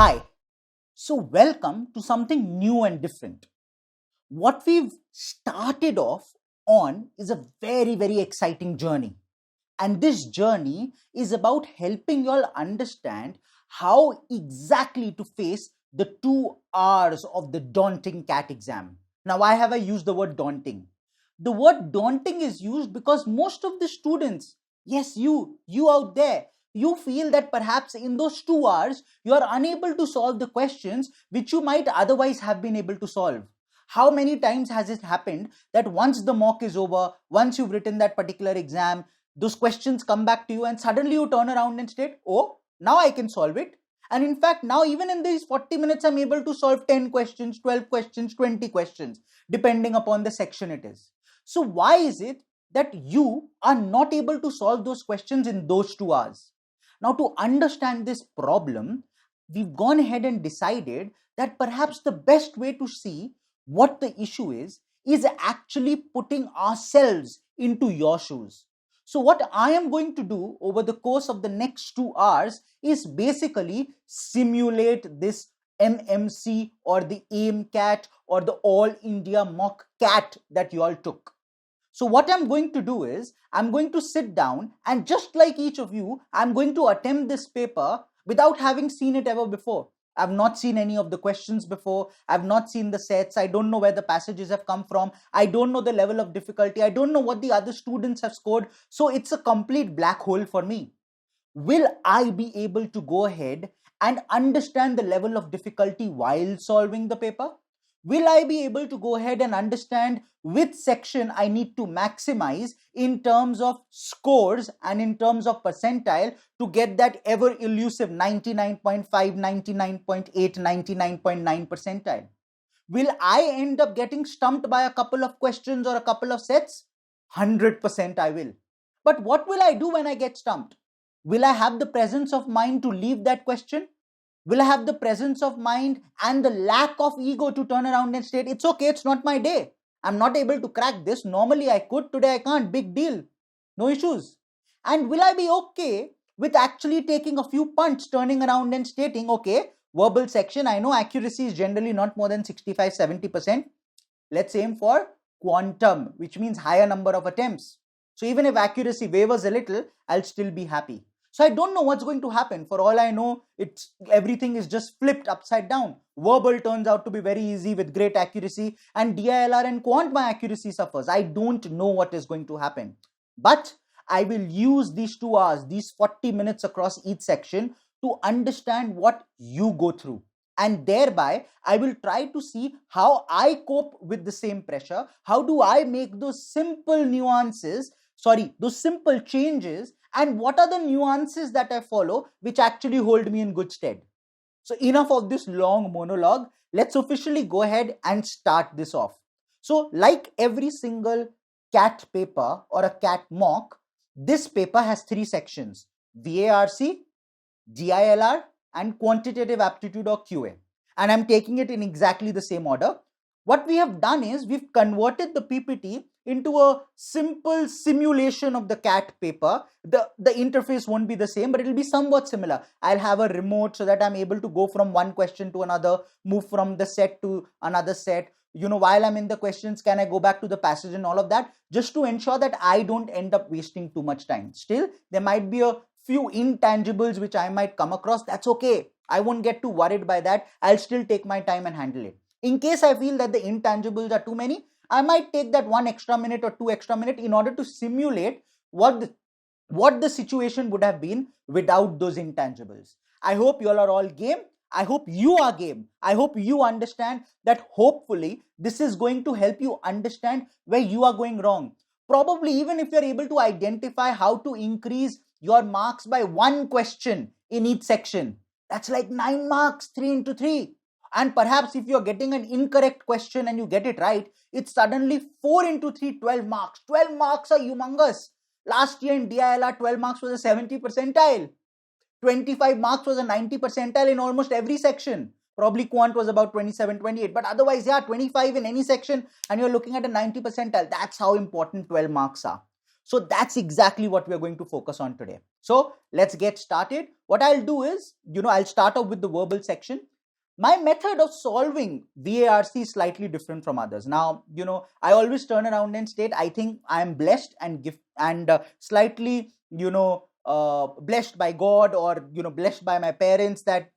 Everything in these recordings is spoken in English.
Hi, so welcome to something new and different. What we've started off on is a very exciting journey. And this journey is about helping you all understand how exactly to face the 2 hours of the daunting CAT exam. Now, why have I used the word daunting? The word daunting is used because most of the students, yes, you out there, you feel that perhaps in those 2 hours you are unable to solve the questions which you might otherwise have been able to solve. How many times has it happened that once the mock is over, once you've written that particular exam, those questions come back to you and suddenly you turn around and state, oh, now I can solve it. And in fact, now even in these 40 minutes, I'm able to solve 10 questions, 12 questions, 20 questions, depending upon the section it is. So why is it that you are not able to solve those questions in those 2 hours? Now, to understand this problem, we've gone ahead and decided that perhaps the best way to see what the issue is actually putting ourselves into your shoes. So what I am going to do over the course of the next 2 hours is basically simulate this MMC or the AIMCAT or the All India Mock CAT that you all took. So what I'm going to do is I'm going to sit down and just like each of you, I'm going to attempt this paper without having seen it ever before. I've not seen any of the questions before. I've not seen the sets. I don't know where the passages have come from. I don't know the level of difficulty. I don't know what the other students have scored. So it's a complete black hole for me. Will I be able to go ahead and understand the level of difficulty while solving the paper? Will I be able to go ahead and understand which section I need to maximize in terms of scores and in terms of percentile to get that ever elusive 99.5, 99.8, 99.9 percentile? Will I end up getting stumped by a couple of questions or a couple of sets? 100% I will. But what will I do when I get stumped? Will I have the presence of mind to leave that question? Will I have the presence of mind and the lack of ego to turn around and state, it's okay, it's not my day. I'm not able to crack this. Normally I could, today I can't. Big deal. No issues. And will I be okay with actually taking a few punts, turning around and stating, okay, verbal section, I know accuracy is generally not more than 65-70%. Let's aim for quantum, which means higher number of attempts. So even if accuracy wavers a little, I'll still be happy. So I don't know what's going to happen. For all I know, everything is just flipped upside down. Verbal turns out to be very easy with great accuracy, and DILR and quant my accuracy suffers. I don't know what is going to happen. But I will use these 2 hours, these 40 minutes across each section to understand what you go through. And thereby, I will try to see how I cope with the same pressure. How do I make those simple those simple changes, and what are the nuances that I follow which actually hold me in good stead. So enough of this long monologue. Let's officially go ahead and start this off. So like every single CAT paper or a CAT mock, this paper has 3 sections: VARC, DILR, and quantitative aptitude or QA. And I'm taking it in exactly the same order. What we have done is we've converted the PPT into a simple simulation of the CAT paper. The interface won't be the same, but it'll be somewhat similar. I'll have a remote so that I'm able to go from one question to another, move from the set to another set. While I'm in the questions, can I go back to the passage and all of that, just to ensure that I don't end up wasting too much time. Still, there might be a few intangibles which I might come across. That's okay. I won't get too worried by that. I'll still take my time and handle it. In case I feel that the intangibles are too many, I might take that 1 extra minute or 2 extra minute in order to simulate what the situation would have been without those intangibles. I hope you all are all game. I hope you are game. I hope you understand that hopefully this is going to help you understand where you are going wrong. Probably even if you're able to identify how to increase your marks by 1 question in each section, that's like 9 marks, 3 into 3. And perhaps if you're getting an incorrect question and you get it right, it's suddenly 4 into 3, 12 marks. 12 marks are humongous. Last year in DILR, 12 marks was a 70 percentile. 25 marks was a 90 percentile in almost every section. Probably quant was about 27, 28. But otherwise, 25 in any section and you're looking at a 90 percentile. That's how important 12 marks are. So that's exactly what we're going to focus on today. So let's get started. What I'll do is, I'll start off with the verbal section. My method of solving VARC is slightly different from others. Now, I always turn around and state, I think I am blessed and slightly, blessed by God, or, blessed by my parents, that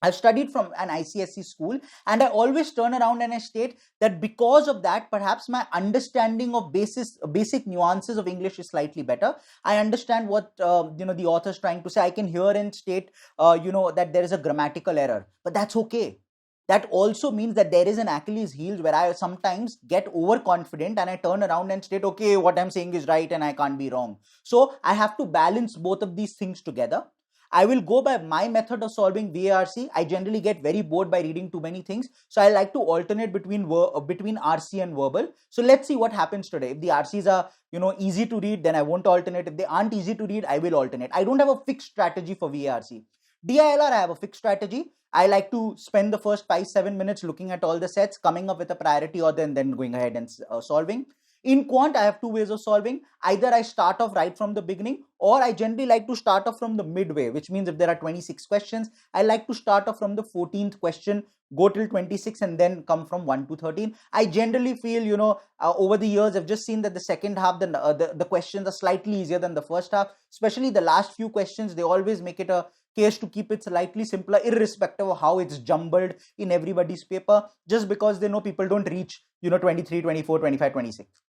I've studied from an ICSE school, and I always turn around and I state that because of that, perhaps my understanding of basic nuances of English is slightly better. I understand what the author is trying to say. I can hear and state that there is a grammatical error, but that's okay. That also means that there is an Achilles heel where I sometimes get overconfident and I turn around and state, okay, what I'm saying is right and I can't be wrong. So I have to balance both of these things together. I will go by my method of solving VARC. I generally get very bored by reading too many things. So I like to alternate between RC and verbal. So let's see what happens today. If the RCs are, easy to read, then I won't alternate. If they aren't easy to read, I will alternate. I don't have a fixed strategy for VARC. DILR, I have a fixed strategy. I like to spend the first 5-7 minutes looking at all the sets, coming up with a priority order, and then going ahead and solving. In quant, I have two ways of solving. Either I start off right from the beginning, or I generally like to start off from the midway, which means if there are 26 questions, I like to start off from the 14th question, go till 26, and then come from 1 to 13. I generally feel, over the years, I've just seen that the second half, the questions are slightly easier than the first half, especially the last few questions. They always make it a case to keep it slightly simpler, irrespective of how it's jumbled in everybody's paper, just because they know people don't reach, 23, 24, 25, 26.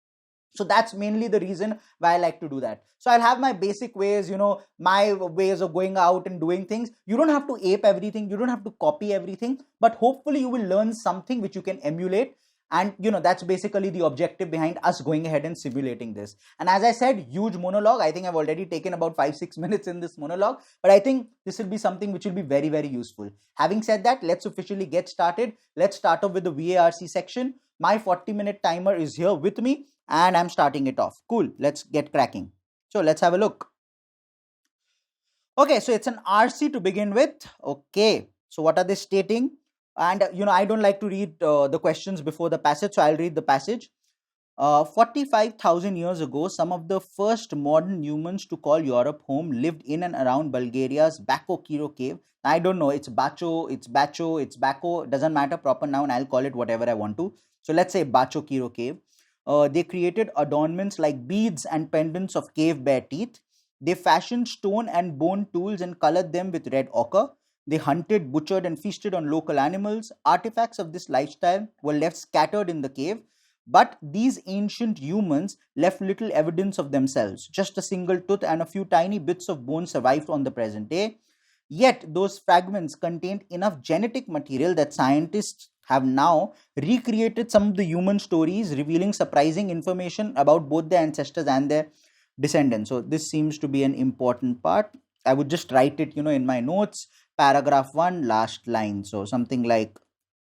So that's mainly the reason why I like to do that. So I'll have my basic ways, my ways of going out and doing things. You don't have to ape everything. You don't have to copy everything, but hopefully you will learn something which you can emulate. And, that's basically the objective behind us going ahead and simulating this. And as I said, huge monologue. I think I've already taken about 5-6 minutes in this monologue, but I think this will be something which will be very, very useful. Having said that, let's officially get started. Let's start off with the VARC section. My 40-minute timer is here with me, and I'm starting it off. Cool. Let's get cracking. So let's have a look. Okay, so it's an RC to begin with. Okay, so what are they stating? And, I don't like to read the questions before the passage, so I'll read the passage. 45,000 years ago, some of the first modern humans to call Europe home lived in and around Bulgaria's Bako cave. I don't know, it's Bacho, it's Bacho, it's Bako, doesn't matter, proper noun, I'll call it whatever I want to. So let's say Bacho cave. They created adornments like beads and pendants of cave bear teeth. They fashioned stone and bone tools and colored them with red ochre. They hunted, butchered, and feasted on local animals. Artifacts of this lifestyle were left scattered in the cave, but these ancient humans left little evidence of themselves. Just a single tooth and a few tiny bits of bone survived on the present day. Yet those fragments contained enough genetic material that scientists have now recreated some of the human stories, revealing surprising information about both their ancestors and their descendants. So this seems to be an important part. I would just write it, in my notes. Paragraph 1, last line. So something like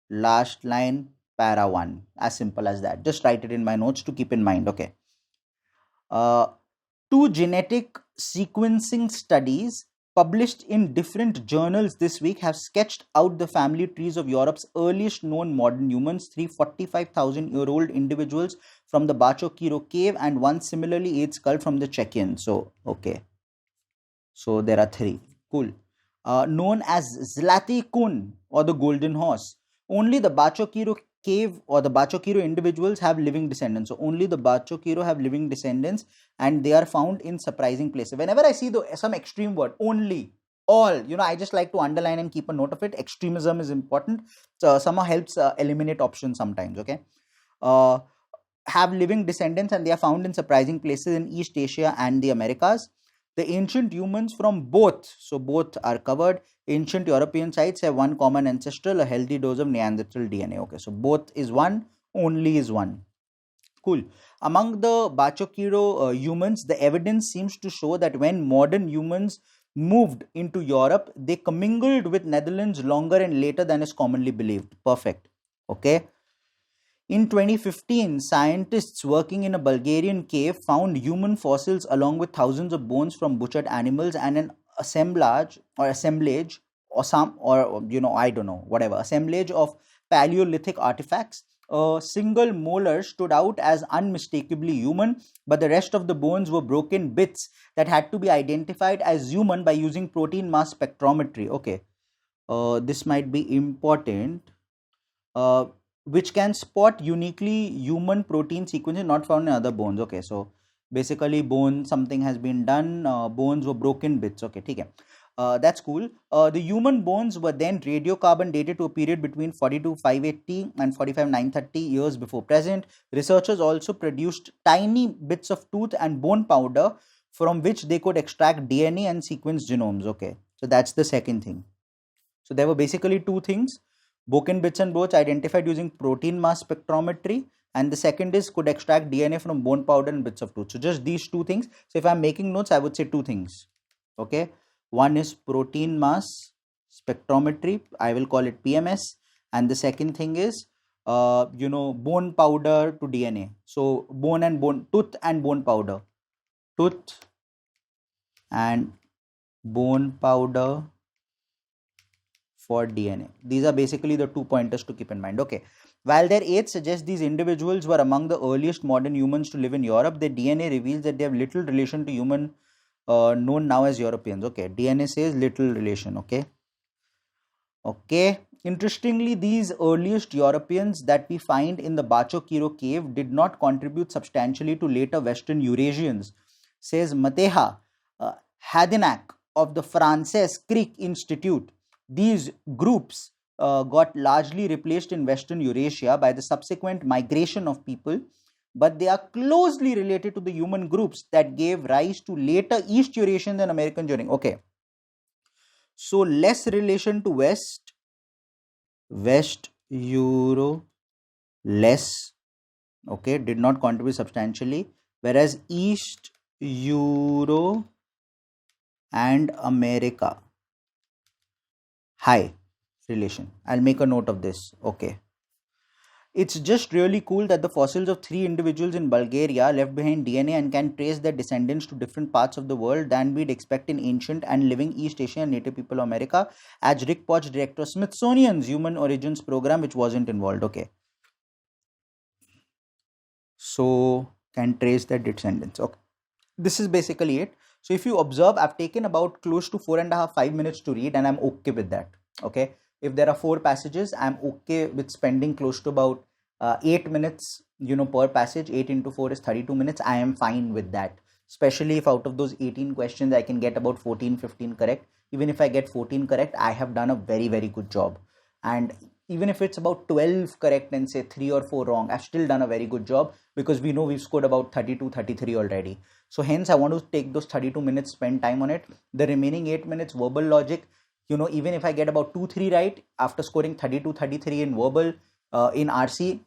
last line, para 1. As simple as that. Just write it in my notes to keep in mind. Okay. Two genetic sequencing studies published in different journals this week have sketched out the family trees of Europe's earliest known modern humans, 345,000-year-old individuals from the Bacho cave and one similarly aged skull from the Czechian. So, okay. So, there are 3. Cool. Known as Zlatý kůň or the golden horse. Only the Bacho cave or the Bacho individuals have living descendants. So only the Bacho have living descendants, and they are found in surprising places. Whenever I see some extreme word, only, all, I just like to underline and keep a note of it. Extremism is important. So somehow helps eliminate options sometimes. Okay. Have living descendants, and they are found in surprising places in East Asia and the Americas. The ancient humans from both, so both are covered, ancient European sites have one common ancestral, a healthy dose of Neanderthal DNA. Okay, so both is one, only is one. Cool. Among the Bacho humans, the evidence seems to show that when modern humans moved into Europe, they commingled with Netherlands longer and later than is commonly believed. Perfect. Okay. In 2015, scientists working in a Bulgarian cave found human fossils along with thousands of bones from butchered animals and an assemblage of Paleolithic artifacts a single molar stood out as unmistakably human, but the rest of the bones were broken bits that had to be identified as human by using protein mass spectrometry. Okay, this might be important. Uh, which can spot uniquely human protein sequences not found in other bones. Okay, so basically bone something has been done, bones were broken bits. Okay, okay. That's cool. The human bones were then radiocarbon dated to a period between 42,580 and 45,930 years before present. Researchers also produced tiny bits of tooth and bone powder from which they could extract DNA and sequence genomes. Okay, so that's the second thing. So there were basically two things: broken bits and bones identified using protein mass spectrometry, and the second is could extract DNA from bone powder and bits of tooth. So just these two things. So if I'm making notes, I would say two things. Okay, one is protein mass spectrometry, I will call it PMS, and the second thing is bone powder to DNA. So tooth and bone powder, tooth and bone powder for DNA. These are basically the two pointers to keep in mind. Okay. While their age suggests these individuals were among the earliest modern humans to live in Europe, their DNA reveals that they have little relation to human known now as Europeans. Okay. DNA says little relation. Okay. Okay. Interestingly, these earliest Europeans that we find in the Bacho Kiro cave did not contribute substantially to later Western Eurasians, says Mateja Hadinak of the Frances Crick Institute. These groups got largely replaced in Western Eurasia by the subsequent migration of people, but they are closely related to the human groups that gave rise to later East Eurasians and American journey. Okay, so less relation to West Euro, less, okay, did not contribute substantially, whereas East Euro and America, high relation. I'll make a note of this. Okay. It's just really cool that the fossils of three individuals in Bulgaria left behind DNA and can trace their descendants to different parts of the world than we'd expect in ancient and living East Asian and Native people of America, adds Rick Potch, director of Smithsonian's Human Origins program, which wasn't involved. Okay. So, can trace their descendants. Okay. This is basically it. So, if you observe, I've taken about close to 4.5-5 minutes to read, and I'm okay with that. Okay. If there are 4 passages, I'm okay with spending close to about 8 minutes, per passage. 8 into 4 is 32 minutes. I am fine with that. Especially if out of those 18 questions, I can get about 14-15 correct. Even if I get 14 correct, I have done a very, very good job. And even if it's about 12 correct and say 3 or 4 wrong, I've still done a very good job, because we know we've scored about 32-33 already. So hence I want to take those 32 minutes, spend time on it. The remaining 8 minutes verbal logic, even if I get about 2-3 right after scoring 32-33 in verbal, in RC,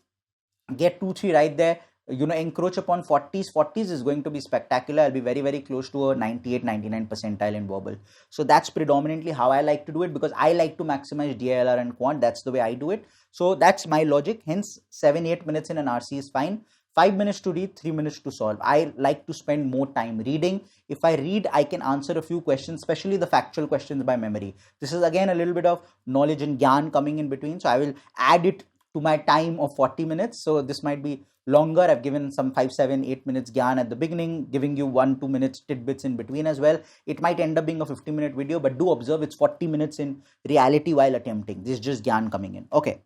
get 2-3 right there, encroach upon 40s is going to be spectacular. I'll be very, very close to a 98-99 percentile in verbal. So that's predominantly how I like to do it, because I like to maximize DILR and quant. That's the way I do it. So that's my logic. Hence 7-8 minutes in an RC is fine. 5 minutes to read, 3 minutes to solve. I like to spend more time reading. If I read, I can answer a few questions, especially the factual questions, by memory. This is again a little bit of knowledge and gyan coming in between. So I will add it to my time of 40 minutes. So this might be longer. I've given some 5-7-8 minutes gyan at the beginning, giving you 1-2 minutes tidbits in between as well. It might end up being a 50-minute video, but do observe it's 40 minutes in reality while attempting. This is just gyan coming in. Okay,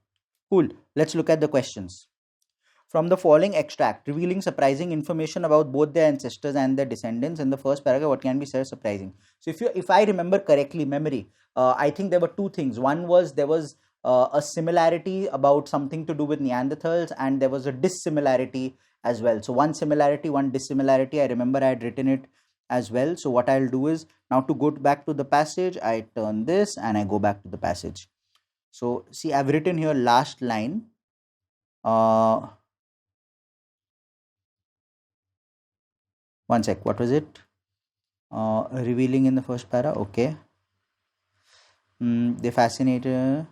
cool. Let's look at the questions. From the following extract, revealing surprising information about both their ancestors and their descendants, in the first paragraph, what can be said surprising? So if I remember correctly, memory, I think there were 2 things. One was there was a similarity about something to do with Neanderthals, and there was a dissimilarity as well. So one similarity, one dissimilarity. I remember I had written it as well. So what I'll do is, now to go back to the passage, I turn this and I go back to the passage. So see, I've written here last line. One sec, what was it? Revealing in the first para. Okay. They fascinated.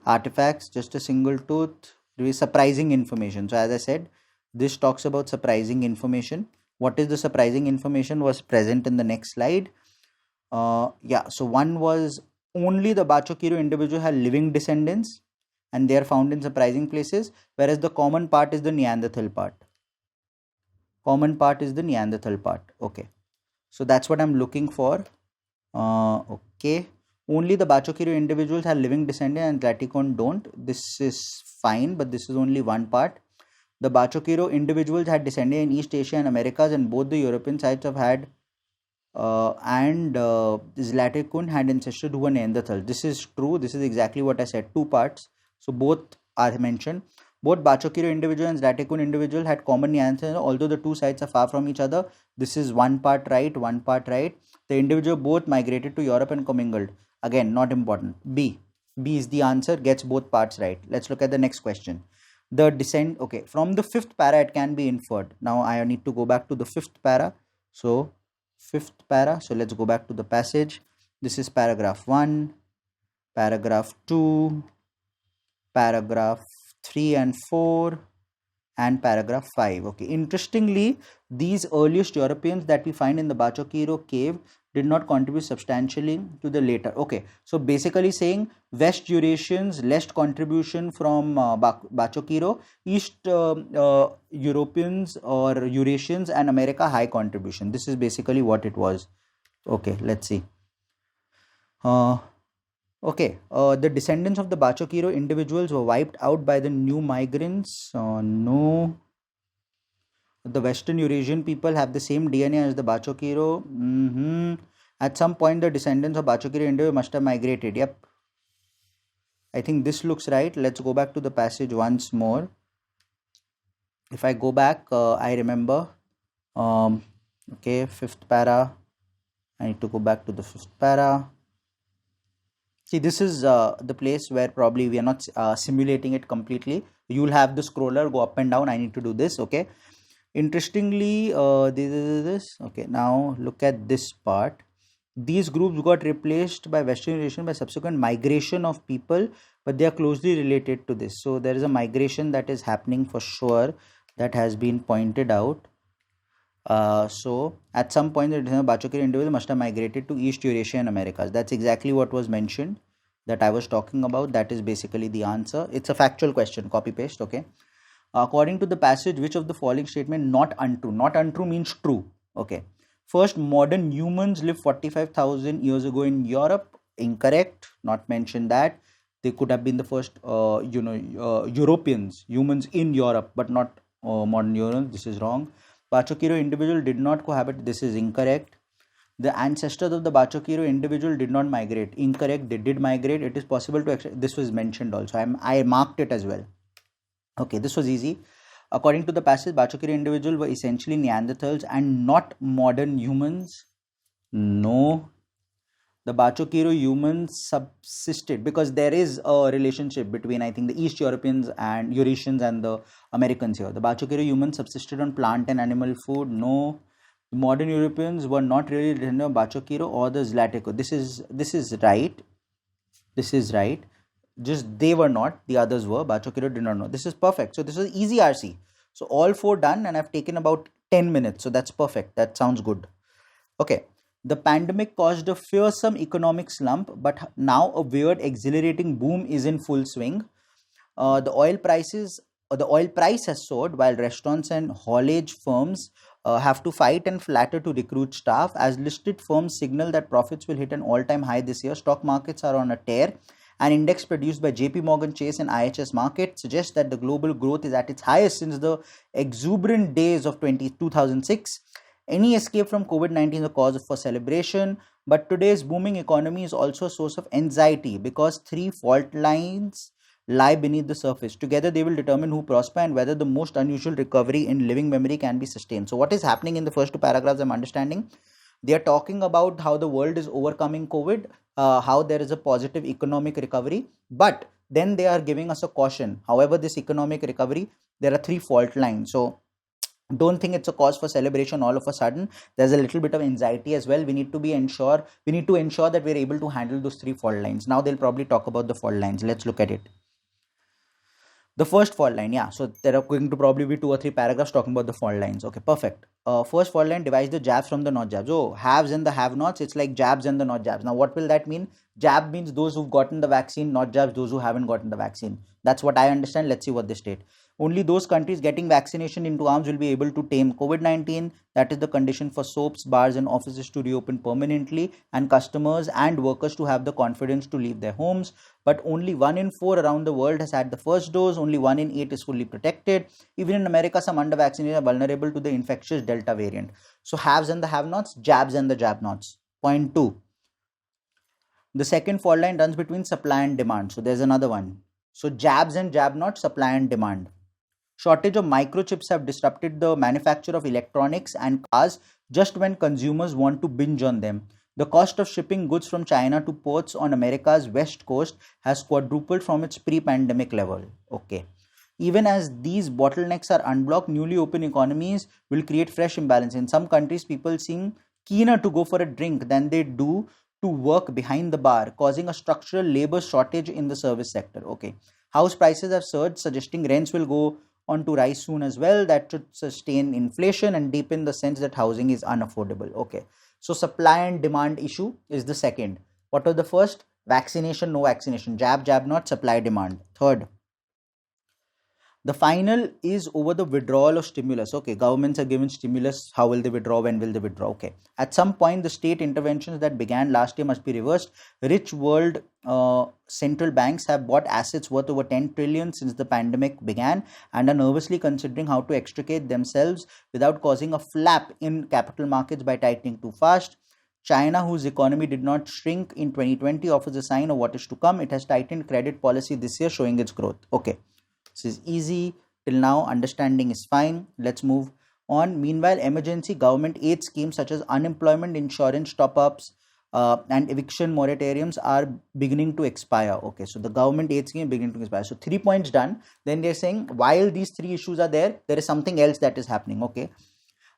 Artifacts, just a single tooth. Surprising information. So as I said, this talks about surprising information. What is the surprising information was present in the next slide. Yeah, so one was only the Bachokiro individual have living descendants and they are found in surprising places, whereas the common part is the Neanderthal part. Common part is the Neanderthal part. Okay, so that's what I'm looking for. Okay, only the Bachokiro individuals have living descendants and Raticon don't. This is fine, but this is only one part. The Bachokiro individuals had descended in East Asia and Americas, and both the European sites have had Zlatikun had ancestors who were Neanderthals. This is true. This is exactly what I said. Two parts. So both are mentioned. Both Bachokiro individual and Zlatikun individual had common Neanderthals, although the two sites are far from each other. This is one part right, one part right. The individual both migrated to Europe and commingled. Again, not important. B. B is the answer. Gets both parts right. Let's look at the next question. The descent. Okay, from the fifth para it can be inferred. Now I need to go back to the fifth para. So fifth para. So let's go back to the passage. This is paragraph 1, paragraph 2, paragraph 3 and 4, and paragraph 5. Okay, interestingly, these earliest Europeans that we find in the Bachokiro cave did not contribute substantially to the later. Okay, so basically saying West Eurasians less contribution from Bachokiro, East Europeans or Eurasians and America high contribution. This is basically what it was. Okay, let's see. Okay, the descendants of the Bachokiro individuals were wiped out by the new migrants. No. The Western Eurasian people have the same DNA as the Bachokiro. At some point, the descendants of Bachokiro individuals must have migrated. Yep. I think this looks right. Let's go back to the passage once more. If I go back, I remember. Okay, fifth para. I need to go back to the fifth para. See, this is the place where probably we are not simulating it completely. You will have the scroller go up and down. I need to do this. Okay. Interestingly, this. Okay. Now look at this part. These groups got replaced by Western Eurasian by subsequent migration of people, but they are closely related to this. So there is a migration that is happening for sure that has been pointed out. So at some point the Bachokiro individual must have migrated to East Eurasia and Americas. That's exactly what was mentioned that I was talking about. That is basically the answer. It's a factual question, copy paste. Okay. According to the passage, which of the following statement not untrue? Not untrue means true. Okay. First, modern humans lived 45,000 years ago in Europe. Incorrect. Not mentioned that. They could have been the first Europeans, humans in Europe, but not modern humans. This is wrong. Bachokiro individual did not cohabit. This is incorrect. The ancestors of the Bachokiro individual did not migrate. Incorrect. They did migrate. It is possible to. This was mentioned also. I marked it as well. Okay, this was easy. According to the passage, Bachokiro individual were essentially Neanderthals and not modern humans. No. The Bachokiro humans subsisted because there is a relationship between, I think, the East Europeans and Eurasians and the Americans here. The Bachokiro humans subsisted on plant and animal food. No. The modern Europeans were not really Bachokiro or the Zlatiko. This is right. This is right. Just they were not, the others were. Bachokiro did not know. This is perfect. So this is easy RC. So all 4 done, and I've taken about 10 minutes. So that's perfect. That sounds good. Okay. The pandemic caused a fearsome economic slump, but now a weird exhilarating boom is in full swing. The oil price has soared while restaurants and haulage firms have to fight and flatter to recruit staff. As listed firms signal that profits will hit an all-time high this year, stock markets are on a tear. An index produced by JP Morgan Chase and IHS Markit suggests that the global growth is at its highest since the exuberant days of 2006. Any escape from COVID-19 is a cause for celebration, but today's booming economy is also a source of anxiety because 3 fault lines lie beneath the surface. Together, they will determine who prosper and whether the most unusual recovery in living memory can be sustained. So what is happening in the first 2 paragraphs I'm understanding? They are talking about how the world is overcoming COVID, how there is a positive economic recovery, but then they are giving us a caution. However, this economic recovery, there are 3 fault lines. So don't think it's a cause for celebration all of a sudden. There's a little bit of anxiety as well. We need to ensure that we're able to handle those 3 fault lines. Now they'll probably talk about the fault lines. Let's look at it. The first fault line, yeah. So there are going to probably be 2 or 3 paragraphs talking about the fault lines. Okay, perfect. First fault line divides the jabs from the not jabs. Oh, haves and the have-nots. It's like jabs and the not jabs. Now, what will that mean? Jab means those who've gotten the vaccine, not jabs those who haven't gotten the vaccine. That's what I understand. Let's see what they state. Only those countries getting vaccination into arms will be able to tame COVID-19. That is the condition for soaps, bars, and offices to reopen permanently, and customers and workers to have the confidence to leave their homes. But only 1 in 4 around the world has had the first dose. Only 1 in 8 is fully protected. Even in America, some under-vaccinated are vulnerable to the infectious Delta variant. So haves and the have-nots, jabs and the jab-nots. Point 2. The second fault line runs between supply and demand. So there's another one. So jabs and jab-nots, supply and demand. Shortage of microchips have disrupted the manufacture of electronics and cars just when consumers want to binge on them. The cost of shipping goods from China to ports on America's west coast has quadrupled from its pre-pandemic level. Okay. Even as these bottlenecks are unblocked, newly open economies will create fresh imbalance. In some countries, people seem keener to go for a drink than they do to work behind the bar, causing a structural labor shortage in the service sector. Okay. House prices have surged, suggesting rents will go on to rise soon as well. That should sustain inflation and deepen the sense that housing is unaffordable. Okay. So supply and demand issue is the second. What was the first? Vaccination, no vaccination. Jab, jab, not supply, demand. Third. The final is over the withdrawal of stimulus. Okay, governments are given stimulus. How will they withdraw? When will they withdraw? Okay. At some point, the state interventions that began last year must be reversed. Rich world central banks have bought assets worth over 10 trillion since the pandemic began and are nervously considering how to extricate themselves without causing a flap in capital markets by tightening too fast. China, whose economy did not shrink in 2020, offers a sign of what is to come. It has tightened credit policy this year, showing its growth. Okay. This is easy till now, understanding is fine. Let's move on. Meanwhile, emergency government aid schemes such as unemployment insurance top-ups and eviction moratoriums are beginning to expire. Okay, so the government aid scheme beginning to expire. So 3 points done. Then they're saying while these 3 issues are there is something else that is happening. Okay.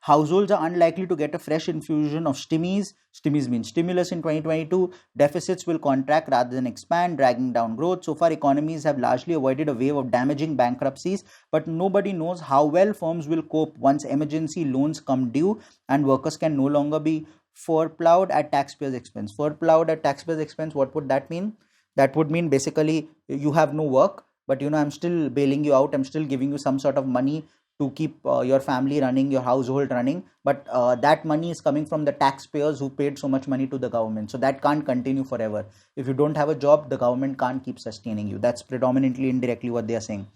Households are unlikely to get a fresh infusion of stimmies. Stimmies means stimulus in 2022. Deficits will contract rather than expand, dragging down growth. So far, economies have largely avoided a wave of damaging bankruptcies, but nobody knows how well firms will cope once emergency loans come due and workers can no longer be foreplowed at taxpayers' expense. Foreplowed at taxpayers' expense, what would that mean? That would mean basically you have no work, but I'm still bailing you out. I'm still giving you some sort of money to keep your family running, your household running, but that money is coming from the taxpayers who paid so much money to the government. So that can't continue forever. If you don't have a job, the government can't keep sustaining you. That's predominantly indirectly what they are saying.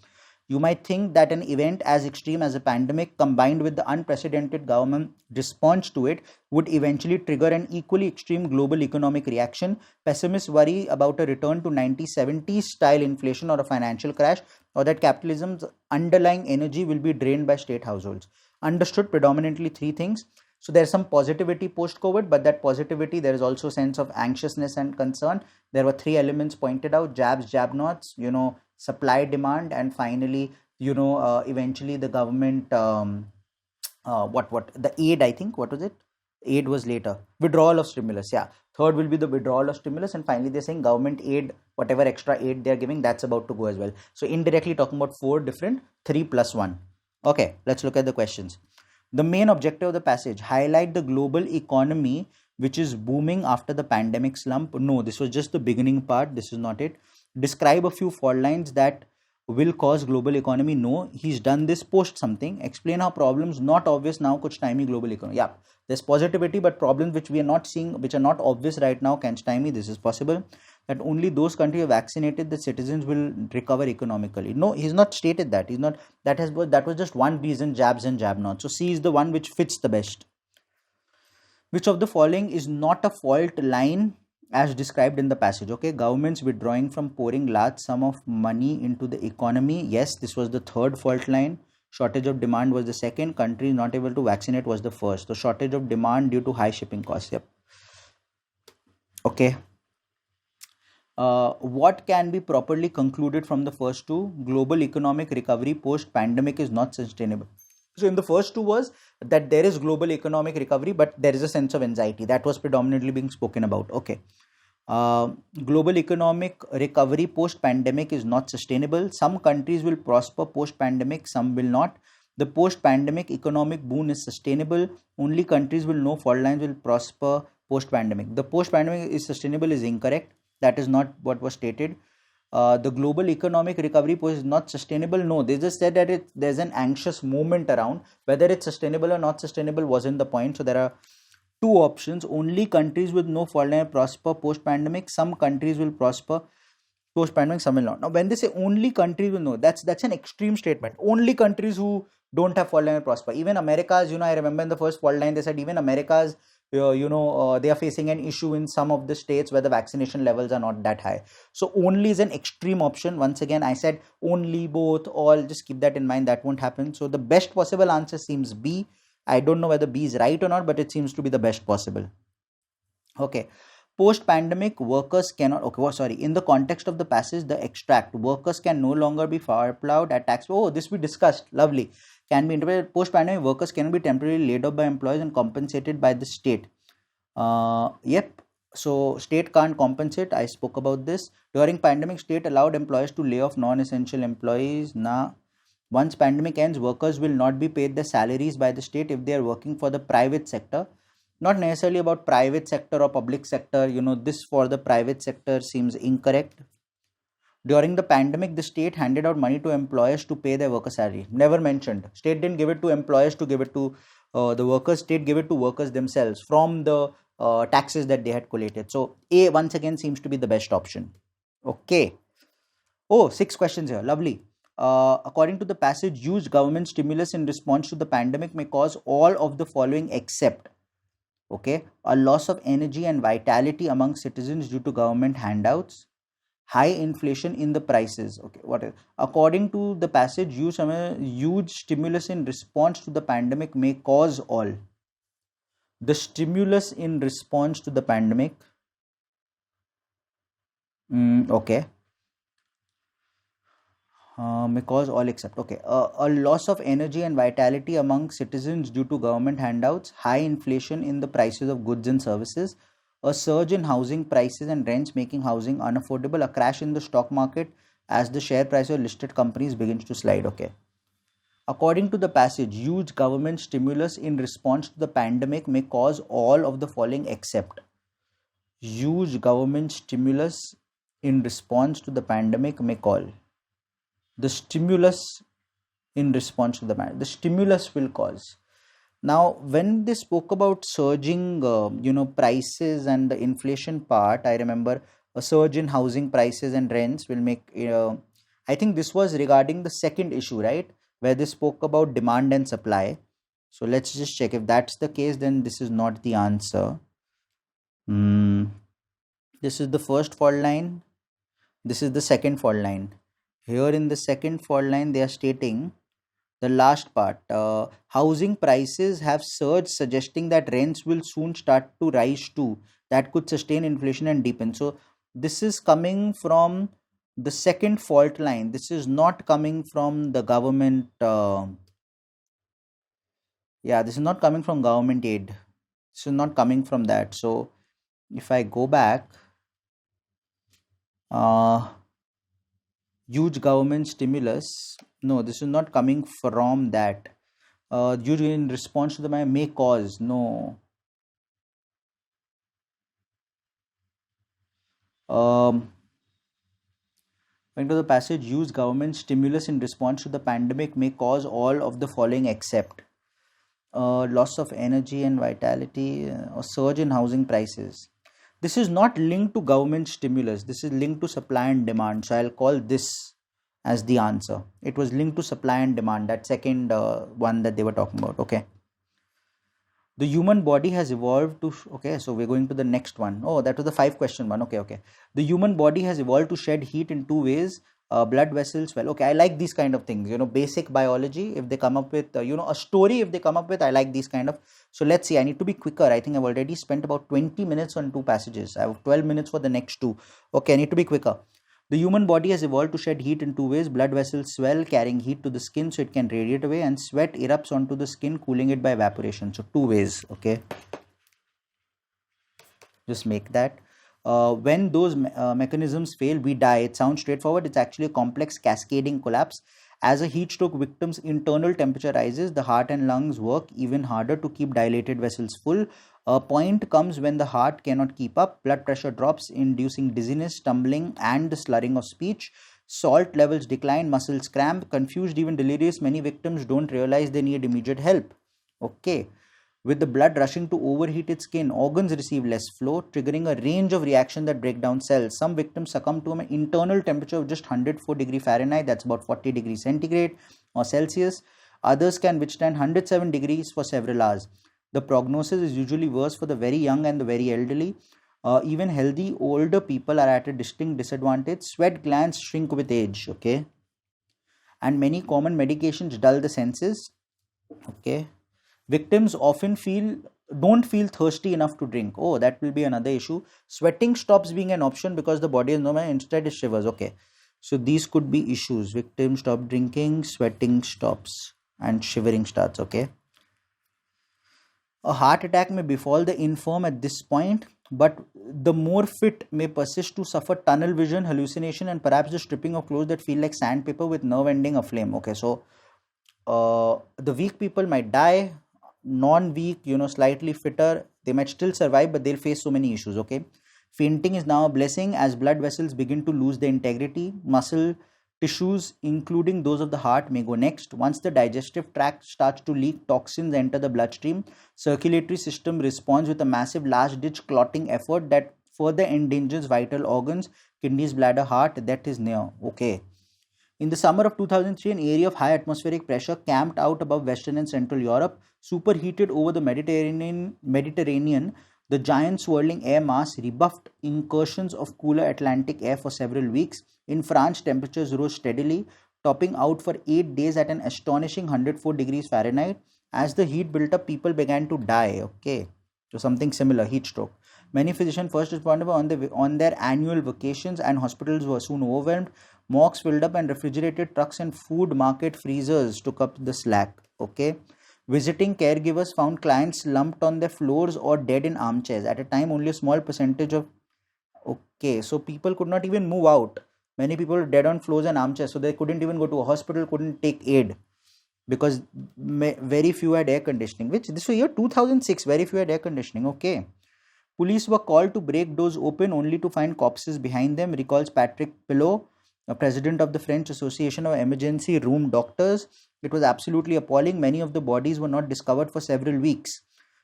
You might think that an event as extreme as a pandemic combined with the unprecedented government response to it would eventually trigger an equally extreme global economic reaction. Pessimists worry about a return to 1970s style inflation or a financial crash, or that capitalism's underlying energy will be drained by state households. Understood predominantly 3 things. So there's some positivity post-COVID, but that positivity, there is also a sense of anxiousness and concern. There were 3 elements pointed out: jabs, jab-nots, supply, demand, and finally, eventually the government, the aid, I think, what was it? Aid was later. Withdrawal of stimulus, yeah. Third will be the withdrawal of stimulus, and finally they're saying government aid, whatever extra aid they're giving, that's about to go as well. So indirectly talking about 4 different, 3 plus 1. Okay, let's look at the questions. The main objective of the passage: highlight the global economy which is booming after the pandemic slump. No, this was just the beginning part. This is not it. Describe a few fault lines that will cause global economy. No, he's done this post something. Explain how problems not obvious now could stymie global economy. Yeah, there's positivity, but problems which we are not seeing, which are not obvious right now, can stymie. This is possible. That only those countries have vaccinated the citizens will recover economically. No, he's not stated that. He's not. That was just one reason: jabs and jab not. So C is the one which fits the best. Which of the following is not a fault line as described in the passage? Okay, governments withdrawing from pouring large sum of money into the economy. Yes, this was the third fault line. Shortage of demand was the second. Countries not able to vaccinate was the first. So shortage of demand due to high shipping costs. Yep. Okay. What can be properly concluded from the first 2? Global economic recovery post pandemic is not sustainable. So in the first 2 was that there is global economic recovery, but there is a sense of anxiety that was predominantly being spoken about. Okay. Global economic recovery post-pandemic is not sustainable. Some countries will prosper post-pandemic, some will not. The post-pandemic economic boom is sustainable. Only countries with no fault lines will prosper post-pandemic. The post-pandemic is sustainable is incorrect. That is not what was stated. The global economic recovery post is not sustainable. No, they just said that there's an anxious movement around. Whether it's sustainable or not sustainable wasn't the point. So there are two options. Only countries with no fault line prosper post pandemic. Some countries will prosper post pandemic, some will not. Now when they say only countries will know, that's an extreme statement. Only countries who don't have fault line will prosper. Even America's, I remember in the first fault line they said even America's they are facing an issue in some of the states where the vaccination levels are not that high. So only is an extreme option. Once again I said only, both, all, just keep that in mind. That won't happen. So the best possible answer seems B. I don't know whether B is right or not, but it seems to be the best possible. Okay. Post-pandemic, workers cannot, in the context of the passage, the extract, workers can no longer be far-plowed at tax. Oh, this we discussed, lovely. Can be interpreted, post-pandemic, workers can be temporarily laid off by employers and compensated by the state. Yep. So state can't compensate. I spoke about this. During pandemic, state allowed employers to lay off non-essential employees. Once pandemic ends, workers will not be paid their salaries by the state if they are working for the private sector. Not necessarily about private sector or public sector. This for the private sector seems incorrect. During the pandemic, the state handed out money to employers to pay their worker salary. Never mentioned. State didn't give it to employers to give it to the workers. State gave it to workers themselves from the taxes that they had collated. So A once again seems to be the best option. Okay. Oh, 6 questions here. Lovely. According to the passage, used government stimulus in response to the pandemic may cause all of the following except, okay, a loss of energy and vitality among citizens due to government handouts, high inflation in the prices. Okay, what is, according to the passage, huge stimulus in response to the pandemic may cause all. The stimulus in response to the pandemic. Okay. May cause all except, okay, a loss of energy and vitality among citizens due to government handouts, high inflation in the prices of goods and services, a surge in housing prices and rents making housing unaffordable, a crash in the stock market as the share price of listed companies begins to slide. Okay. According to the passage, huge government stimulus in response to the pandemic may cause all of the following except. Huge government stimulus in response to the pandemic may call. The stimulus in response to the stimulus will cause. Now, when they spoke about surging, prices and the inflation part, I remember a surge in housing prices and rents will make. I think this was regarding the second issue, right, where they spoke about demand and supply. So let's just check if that's the case. Then this is not the answer. This is the first fault line. This is the second fault line. Here in the second fault line, they are stating the last part. Housing prices have surged, suggesting that rents will soon start to rise too. That could sustain inflation and deepen. So this is coming from the second fault line. This is not coming from the government. This is not coming from government aid. This is not coming from that. So if I go back, huge government stimulus, no, this is not coming from that. Huge in response to the may cause, no. Going to the passage, huge government stimulus in response to the pandemic may cause all of the following except loss of energy and vitality, or surge in housing prices. This is not linked to government stimulus. This is linked to supply and demand. So I'll call this as the answer. It was linked to supply and demand. That second one that they were talking about. Okay. The human body has evolved to. Okay. So we're going to the next one. Oh, that was the 5-question one. Okay. The human body has evolved to shed heat in 2 ways. Blood vessels. Well, okay. I like these kind of things. Basic biology. If they come up with, a story. If they come up with, I like these kind of. So let's see. I need to be quicker. I think I've already spent about 20 minutes on 2 passages. I have 12 minutes for the next 2. Okay. I need to be quicker. The human body has evolved to shed heat in 2 ways. Blood vessels swell, carrying heat to the skin so it can radiate away, and sweat erupts onto the skin, cooling it by evaporation. So 2 ways. Okay. Just make that. When those mechanisms fail, we die. It sounds straightforward. It's actually a complex cascading collapse. As a heat stroke victim's internal temperature rises, the heart and lungs work even harder to keep dilated vessels full. A point comes when the heart cannot keep up, blood pressure drops, inducing dizziness, stumbling, and the slurring of speech. Salt levels decline, muscles cramp, confused, even delirious. Many victims don't realize they need immediate help. Okay. With the blood rushing to overheated skin, organs receive less flow, triggering a range of reactions that break down cells. Some victims succumb to an internal temperature of just 104 degree Fahrenheit, that's about 40 degrees centigrade or Celsius. Others can withstand 107 degrees for several hours. The prognosis is usually worse for the very young and the very elderly. Even healthy older people are at a distinct disadvantage. Sweat glands shrink with age, okay? And many common medications dull the senses, okay? Victims often don't feel thirsty enough to drink. Oh, that will be another issue. Sweating stops being an option because the body is no man, instead it shivers. Okay, so these could be issues. Victims stop drinking, sweating stops, and shivering starts. Okay, a heart attack may befall the infirm at this point, but the more fit may persist to suffer tunnel vision, hallucination, and perhaps the stripping of clothes that feel like sandpaper with nerve ending aflame. Okay, so the weak people might die. Non-weak, slightly fitter, they might still survive, but they'll face so many issues. Okay, fainting is now a blessing as blood vessels begin to lose their integrity. Muscle tissues, including those of the heart, may go next. Once the digestive tract starts to leak, toxins enter the bloodstream. Circulatory system responds with a massive last ditch clotting effort that further endangers vital organs, kidneys, bladder, heart. That is near. Okay. In the summer of 2003, an area of high atmospheric pressure camped out above Western and Central Europe superheated over the Mediterranean. The giant swirling air mass rebuffed incursions of cooler Atlantic air for several weeks. In France, temperatures rose steadily, topping out for 8 days at an astonishing 104 degrees Fahrenheit. As the heat built up, people began to die. Okay, so something similar, heat stroke. Many physicians first responded on their annual vacations, and hospitals were soon overwhelmed. Morgues filled up, and refrigerated trucks and food market freezers took up the slack. Okay. Visiting caregivers found clients slumped on their floors or dead in armchairs. At a time, only a small percentage of. Okay, so people could not even move out. Many people were dead on floors and armchairs, so they couldn't even go to a hospital, couldn't take aid because very few had air conditioning. Which this was year 2006, very few had air conditioning. Okay. Police were called to break doors open only to find corpses behind them, recalls Patrick Pillow, a president of the French Association of Emergency Room Doctors. It was absolutely appalling. Many of the bodies were not discovered for several weeks.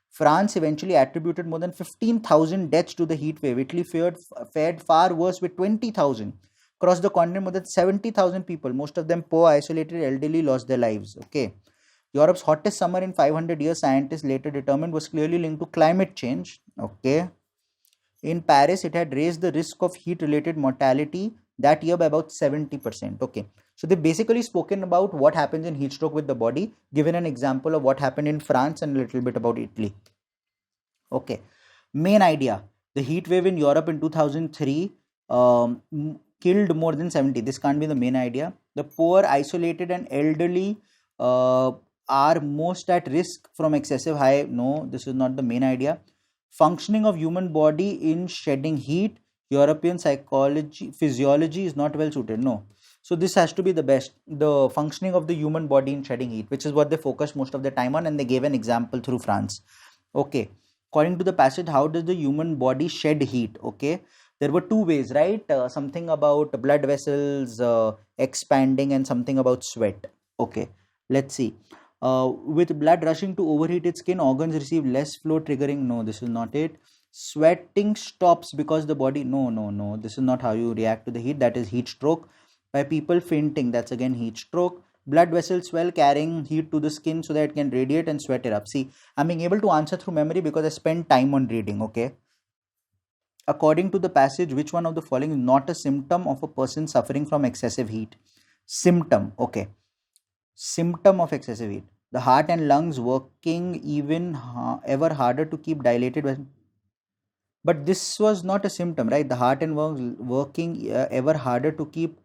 France eventually attributed more than 15,000 deaths to the heat wave. Italy fared far worse with 20,000. Across the continent, more than 70,000 people, most of them poor, isolated, elderly, lost their lives. Okay. Europe's hottest summer in 500 years, scientists later determined, was clearly linked to climate change. Okay. In Paris, it had raised the risk of heat-related mortality that year by about 70%. Okay. So they've basically spoken about what happens in heat stroke with the body, given an example of what happened in France and a little bit about Italy. Okay. Main idea. The heat wave in Europe in 2003 killed more than 70. This can't be the main idea. The poor, isolated and elderly are most at risk from excessive high. No, this is not the main idea. Functioning of human body in shedding heat. European physiology is not well suited. No. So this has to be the best. The functioning of the human body in shedding heat, which is what they focused most of the time on, and they gave an example through France. Okay. According to the passage, how does the human body shed heat? Okay. There were two ways, right? Something about blood vessels expanding and something about sweat. Okay. Let's see. With blood rushing to overheated skin, organs receive less flow, triggering. No, this is not it. Sweating stops because the body. No. This is not how you react to the heat. That is heat stroke. By people fainting, that's again heat stroke. Blood vessels swell, carrying heat to the skin so that it can radiate and sweat it up. See, I'm being able to answer through memory because I spent time on reading. Okay. According to the passage, which one of the following is not a symptom of a person suffering from excessive heat? Symptom. Okay. Symptom of excessive heat. The heart and lungs working even ever harder to keep dilated. But this was not a symptom, right? The heart and lungs working ever harder to keep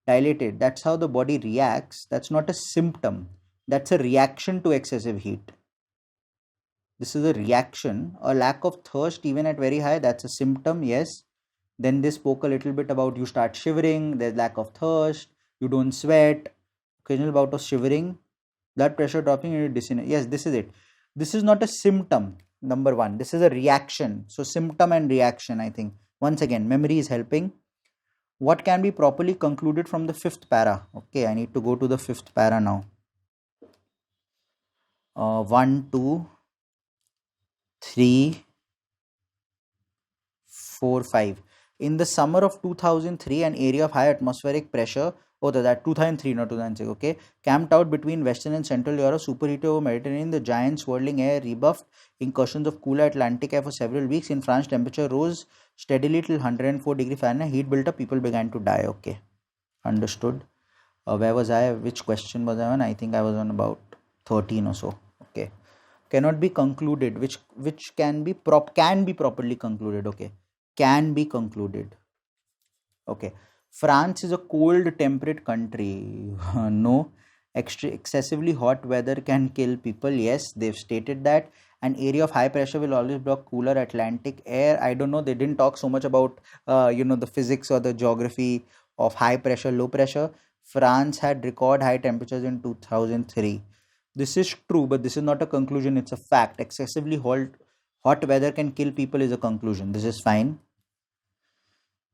dilated. That's how the body reacts. That's not a symptom. That's a reaction to excessive heat. This is a reaction. A lack of thirst even at very high, that's a symptom, yes. Then they spoke a little bit about you start shivering, there's lack of thirst, you don't sweat, occasional bout of shivering, blood pressure dropping, and dizziness. Yes, this is it. This is not a symptom, number one. This is a reaction. So, symptom and reaction, I think. Once again, memory is helping. What can be properly concluded from the fifth para? Okay, I need to go to the fifth para now. 1, 2, 3, 4, 5. In the summer of 2003, an area of high atmospheric pressure, that 2003, not 2006, okay, camped out between Western and Central Europe, superheated over Mediterranean. The giant swirling air rebuffed incursions of cooler Atlantic air for several weeks. In France, temperature rose steadily till 104 degree Fahrenheit. Heat built up, people began to die. Okay, understood. Where was I? Which question was I on? I think I was on about 13 or so. Okay, cannot be concluded. Which can be properly concluded. Okay, can be concluded. Okay, France is a cold temperate country. No, excessively hot weather can kill people. Yes, they've stated that. An area of high pressure will always block cooler Atlantic air. I don't know, they didn't talk so much about the physics or the geography of high pressure, low pressure. France had record high temperatures in 2003. This is true, but this is not a conclusion, it's a fact. Excessively hot weather can kill people is a conclusion. This is fine.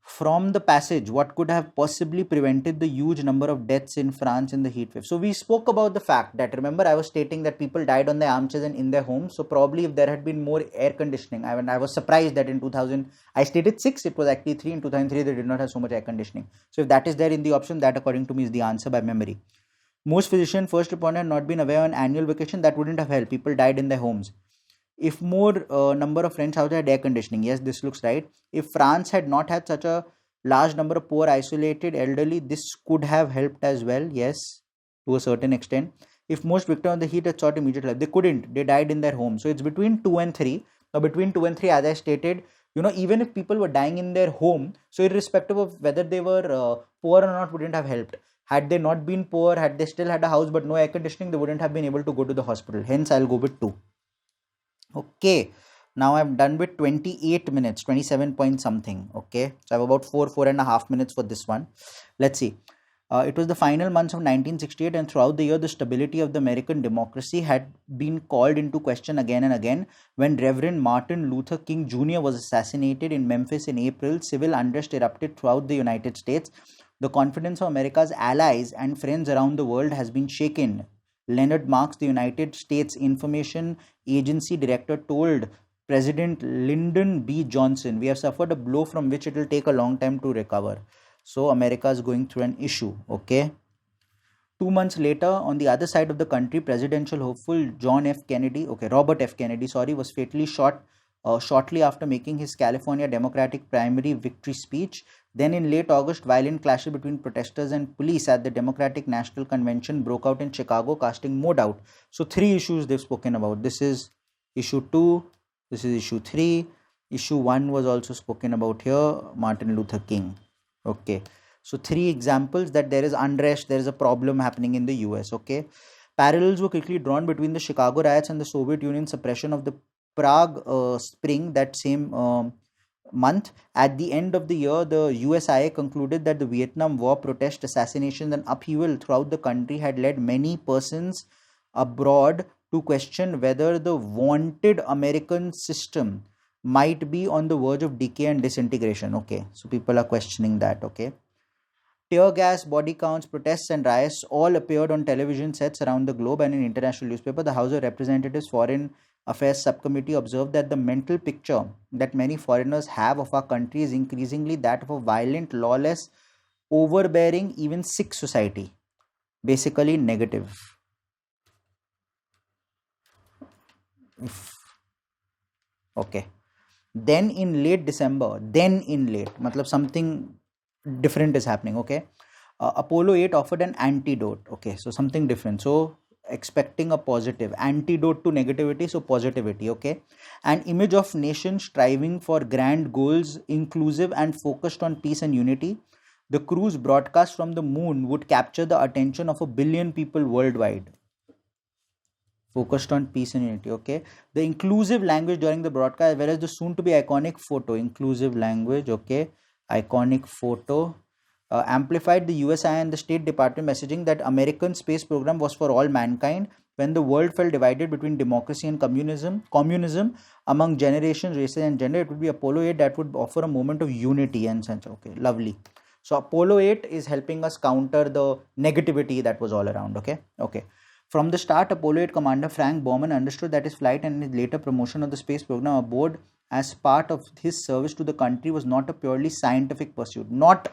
From the passage, what could have possibly prevented the huge number of deaths in France in the heat wave? So we spoke about the fact that, remember, I was stating that people died on their armchairs and in their homes. So probably if there had been more air conditioning, I was surprised that in 2000, I stated 6, it was actually 3. In 2003, they did not have so much air conditioning. So if that is there in the option, that according to me is the answer by memory. Most physicians first responders had not been away on annual vacation, that wouldn't have helped. People died in their homes. If more number of French houses had air conditioning, yes, this looks right. If France had not had such a large number of poor, isolated, elderly, this could have helped as well, yes, to a certain extent. If most victims of the heat had sought immediate help, they couldn't, they died in their home. So it's between 2 and 3. Now between 2 and 3, as I stated, even if people were dying in their home, so irrespective of whether they were poor or not, wouldn't have helped. Had they not been poor, had they still had a house but no air conditioning, they wouldn't have been able to go to the hospital. Hence, I'll go with 2. Okay, now I'm done with 28 minutes, 27 point something. Okay, so I have about 4.5 minutes for this one. Let's see. It was the final months of 1968, and throughout the year, the stability of the American democracy had been called into question again and again. When Reverend Martin Luther King Jr. was assassinated in Memphis in April, civil unrest erupted throughout the United States. The confidence of America's allies and friends around the world has been shaken. Leonard Marks, the United States Information Agency director, told President Lyndon B. Johnson, "We have suffered a blow from which it will take a long time to recover." So America is going through an issue. Okay. 2 months later, on the other side of the country, presidential hopeful Robert F. Kennedy, was fatally shot shortly after making his California Democratic primary victory speech. Then in late August, violent clashes between protesters and police at the Democratic National Convention broke out in Chicago, casting more doubt. So 3 issues they've spoken about. This is issue 2, this is issue 3. Issue 1 was also spoken about here, Martin Luther King. Okay, so 3 examples that there is unrest, there is a problem happening in the US. Okay, parallels were quickly drawn between the Chicago riots and the Soviet Union suppression of the Prague Spring that same month. At the end of the year, the USIA concluded that the Vietnam War protest, assassinations and upheaval throughout the country had led many persons abroad to question whether the vaunted American system might be on the verge of decay and disintegration. Okay, so people are questioning that. Okay, tear gas, body counts, protests and riots all appeared on television sets around the globe and in international newspapers. The House of Representatives Foreign Affairs Subcommittee observed that the mental picture that many foreigners have of our country is increasingly that of a violent, lawless, overbearing, even sick society. Basically negative. Okay. Then in late December, something different is happening. Okay. Apollo 8 offered an antidote. Okay, so something different. So expecting a positive antidote to negativity, so positivity. Okay, an image of nation striving for grand goals, inclusive and focused on peace and unity. The cruise broadcast from the moon would capture the attention of 1 billion people worldwide. Focused on peace and unity. Okay, the inclusive language during the broadcast, as well as the soon to be iconic photo, inclusive language. Okay, iconic photo. Amplified the USI and the State Department messaging that American space program was for all mankind. When the world felt divided between democracy and communism among generations, races, and gender, it would be Apollo 8 that would offer a moment of unity and sense. Okay, lovely. So Apollo 8 is helping us counter the negativity that was all around. Okay. From the start, Apollo 8 commander Frank Borman understood that his flight and his later promotion of the space program aboard as part of his service to the country was not a purely scientific pursuit. Not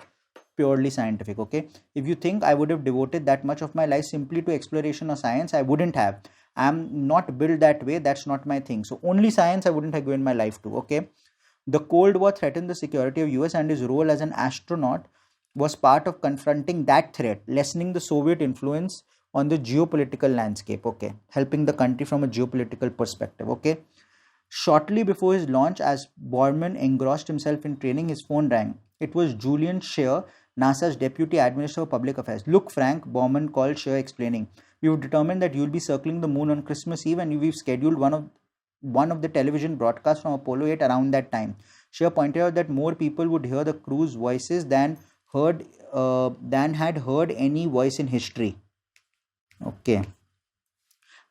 purely scientific. Okay, if you think I would have devoted that much of my life simply to exploration or science, I wouldn't have. I'm not built that way. That's not my thing. So only science I wouldn't have given my life to. Okay, the Cold War threatened the security of US, and his role as an astronaut was part of confronting that threat, lessening the Soviet influence on the geopolitical landscape. Okay, helping the country from a geopolitical perspective. Okay, shortly before his launch, as Borman engrossed himself in training, his phone rang. It was Julian Scheer, NASA's Deputy Administrator of Public Affairs. Look, Frank, Borman called Scheer explaining, we've determined that you'll be circling the moon on Christmas Eve, and we've scheduled one of the television broadcasts from Apollo 8 around that time. Scheer pointed out that more people would hear the crew's voices than had heard any voice in history. Okay.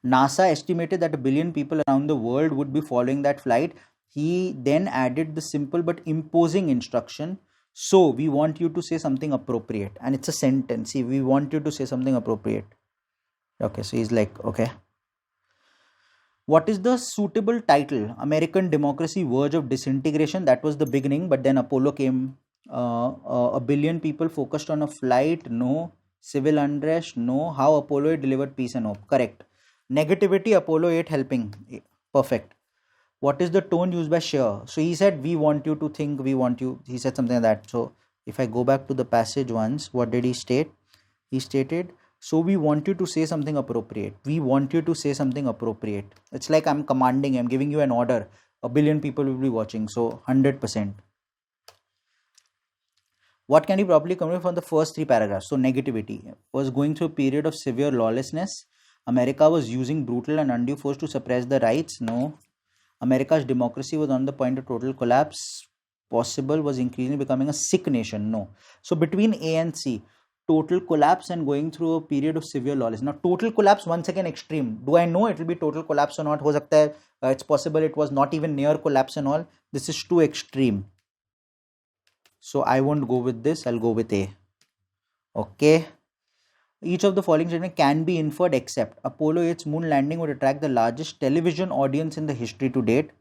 NASA estimated that 1 billion people around the world would be following that flight. He then added the simple but imposing instruction. So, we want you to say something appropriate. And it's a sentence. See, we want you to say something appropriate. Okay, so he's like, okay. What is the suitable title? American Democracy Verge of Disintegration. That was the beginning, but then Apollo came. 1 billion people focused on a flight. No. Civil unrest. No. How Apollo 8 delivered peace and hope. Correct. Negativity, Apollo 8 helping. Perfect. What is the tone used by Scheer? So he said, we want you to think, we want you. He said something like that. So if I go back to the passage once, what did he state? He stated, so we want you to say something appropriate. We want you to say something appropriate. It's like I'm commanding, I'm giving you an order. 1 billion people will be watching. So 100%. What can you properly conclude from the first three paragraphs? So negativity was going through a period of severe lawlessness. America was using brutal and undue force to suppress the rights. No. America's democracy was on the point of total collapse. Possible was increasingly becoming a sick nation. No. So between A and C, total collapse and going through a period of severe lawlessness. Now total collapse, once again extreme. Do I know it will be total collapse or not? Ho sakta hai, it's possible it was not even near collapse and all. This is too extreme. So I won't go with this. I'll go with A. Okay. Each of the following statements can be inferred except Apollo 8's moon landing would attract the largest television audience in the history to date.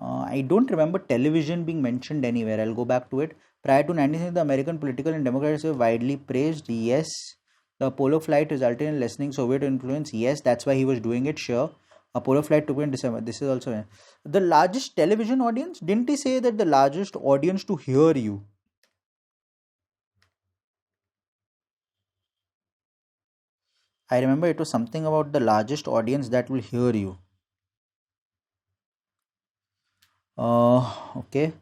I don't remember television being mentioned anywhere. I'll go back to it. Prior to 1960, the American political and democracy were widely praised. Yes. The Apollo flight resulted in lessening Soviet influence. Yes, that's why he was doing it. Sure. Apollo flight took place in December. This is also the largest television audience. Didn't he say that the largest audience to hear you? I remember it was something about the largest audience that will hear you. Okay.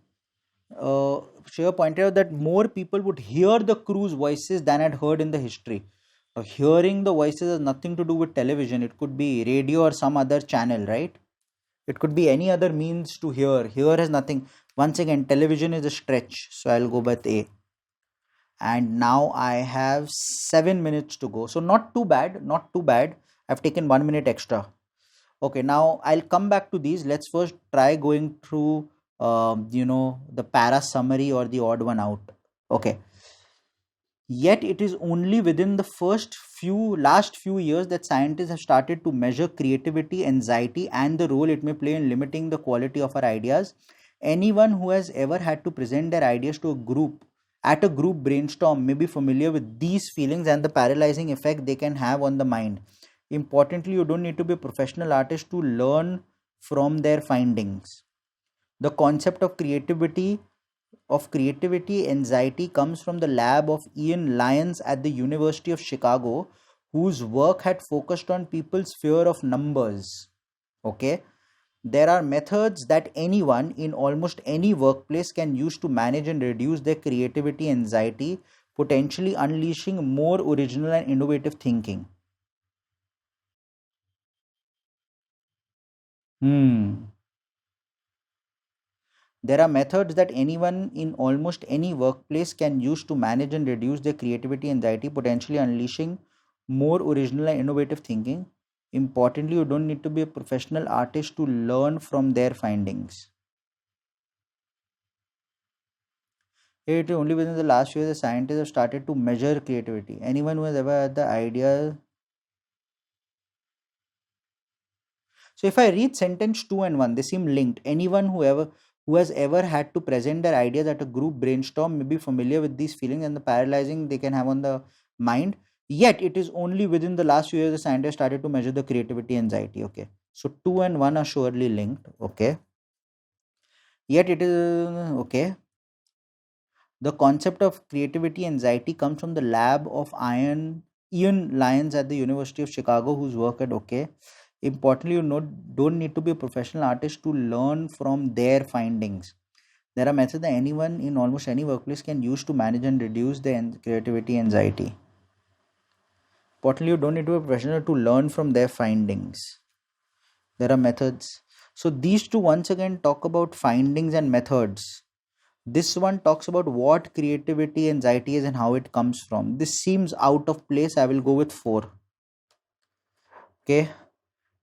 Scheer pointed out that more people would hear the crew's voices than had heard in the history. Hearing the voices has nothing to do with television. It could be radio or some other channel, right? It could be any other means to hear. Hear has nothing. Once again, television is a stretch. So I'll go with A. And now I have 7 minutes to go. So not too bad. Not too bad. I've taken 1 minute extra. Okay, now I'll come back to these. Let's first try going through, the para summary or the odd one out. Okay. Yet it is only within the last few years that scientists have started to measure creativity, anxiety, and the role it may play in limiting the quality of our ideas. Anyone who has ever had to present their ideas to a group at a group brainstorm may be familiar with these feelings and the paralyzing effect they can have on the mind. Importantly, you don't need to be a professional artist to learn from their findings. The concept of creativity anxiety comes from the lab of Ian Lyons at the University of Chicago, whose work had focused on people's fear of numbers. Okay, there are methods that anyone in almost any workplace can use to manage and reduce their creativity anxiety, potentially unleashing more original and innovative thinking. Hmm. There are methods that anyone in almost any workplace can use to manage and reduce their creativity anxiety, potentially unleashing more original and innovative thinking. Importantly, you don't need to be a professional artist to learn from their findings. It only within the last few years the scientists have started to measure creativity. Anyone who has ever had the idea. So if I read sentence 2 and 1, they seem linked. Anyone who has ever had to present their ideas at a group brainstorm may be familiar with these feelings and the paralyzing they can have on the mind. Yet it is only within the last few years the scientists started to measure the creativity anxiety. Okay. So 2 and 1 are surely linked. Okay. Yet it is okay. The concept of creativity anxiety comes from the lab of Ian Lyons at the University of Chicago, whose work at OK. Importantly, don't need to be a professional artist to learn from their findings. There are methods that anyone in almost any workplace can use to manage and reduce their creativity anxiety. Importantly, you don't need to be a professional to learn from their findings. There are methods. So these two once again talk about findings and methods. This one talks about what creativity anxiety is and how it comes from. This seems out of place. I will go with 4. Okay.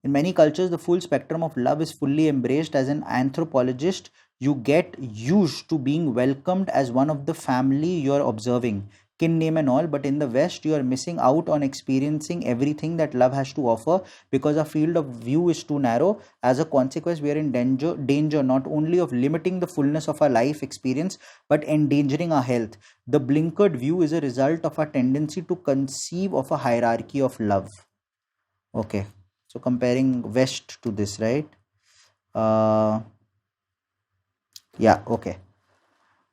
In many cultures, the full spectrum of love is fully embraced. As an anthropologist, you get used to being welcomed as one of the family you are observing, kin name and all. But in the West, you are missing out on experiencing everything that love has to offer because our field of view is too narrow. As a consequence, we are in danger not only of limiting the fullness of our life experience, but endangering our health. The blinkered view is a result of our tendency to conceive of a hierarchy of love. Okay. So comparing West to this, right? Yeah, okay.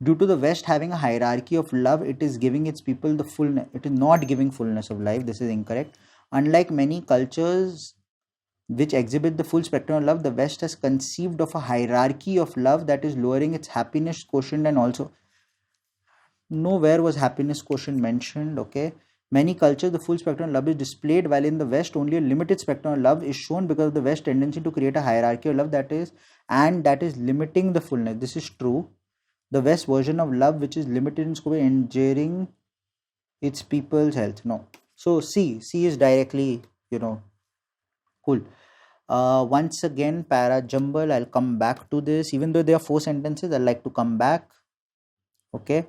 Due to the West having a hierarchy of love, it is giving its people the fullness. It is not giving fullness of life. This is incorrect. Unlike many cultures which exhibit the full spectrum of love, the West has conceived of a hierarchy of love that is lowering its happiness quotient, and also nowhere was happiness quotient mentioned. Okay. Many cultures, the full spectrum of love is displayed, while in the West, only a limited spectrum of love is shown because of the West's tendency to create a hierarchy of love that is limiting the fullness. This is true. The West version of love, which is limited in scope, enduring its people's health. No. So C is directly, cool. Once again, para jumble. I'll come back to this. Even though there are 4 sentences, I'd like to come back. Okay.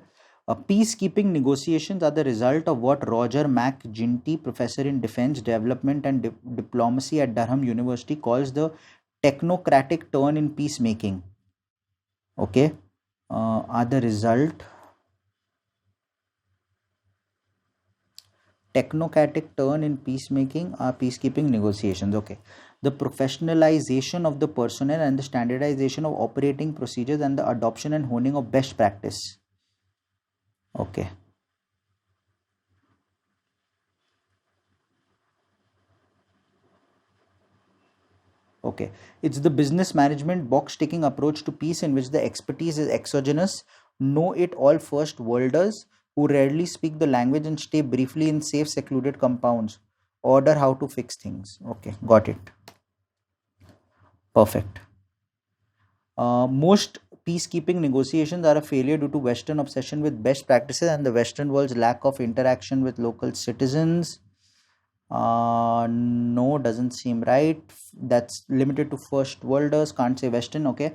Peacekeeping negotiations are the result of what Roger McGinty, professor in defense development and diplomacy at Durham University, calls the technocratic turn in peacemaking. Okay. Are the result technocratic turn in peacemaking are peacekeeping negotiations. Okay. The professionalization of the personnel and the standardization of operating procedures and the adoption and honing of best practice. Okay. Okay. It's the business management box ticking approach to peace in which the expertise is exogenous, know it all first worlders who rarely speak the language and stay briefly in safe, secluded compounds. Order how to fix things. Okay, got it. Perfect. Most peacekeeping negotiations are a failure due to Western obsession with best practices and the Western world's lack of interaction with local citizens. No, doesn't seem right. That's limited to first worlders. Can't say Western. Okay,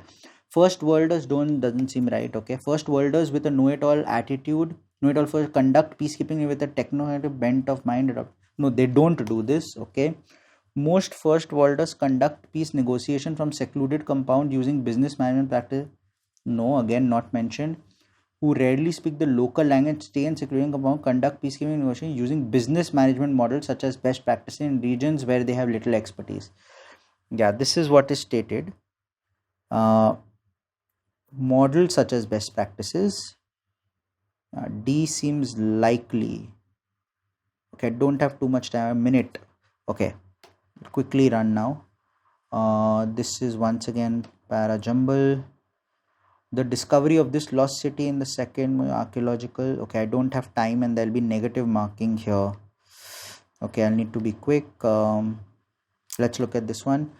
first worlders doesn't seem right. Okay, first worlders with a know-it-all attitude, know-it-all first conduct peacekeeping with a technocratic bent of mind. No, they don't do this. Okay. Most first worlders conduct peace negotiation from secluded compound using business management practice. No, again not mentioned. Who rarely speak the local language, stay in secluded compound, conduct peacekeeping negotiation using business management models such as best practices in regions where they have little expertise. Yeah, this is what is stated. Models such as best practices. D seems likely. Okay, don't have too much time. A minute. Okay. Quickly run now. This is once again para jumble. The discovery of this lost city in the second archaeological. Okay, I don't have time and there'll be negative marking here. Okay, I'll need to be quick. Let's look at this one.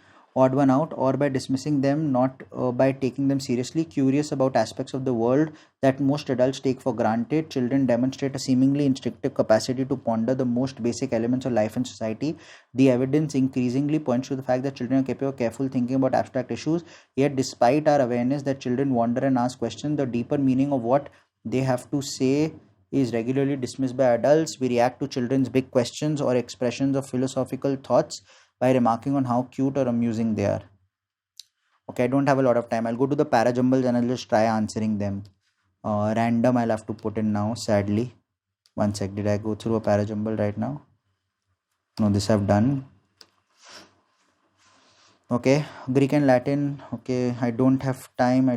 odd one out, or by dismissing them, not by taking them seriously. Curious about aspects of the world that most adults take for granted, children demonstrate a seemingly instinctive capacity to ponder the most basic elements of life and society. The evidence increasingly points to the fact that children are capable of careful thinking about abstract issues. Yet, despite our awareness that children wander and ask questions, the deeper meaning of what they have to say is regularly dismissed by adults. We react to children's big questions or expressions of philosophical thoughts by remarking on how cute or amusing they are. Okay, I don't have a lot of time. I'll go to the parajumbles and I'll just try answering them. Random I'll have to put in now, sadly. One sec, did I go through a parajumble right now? No, this I've done. Okay, Greek and Latin. Okay, I don't have time.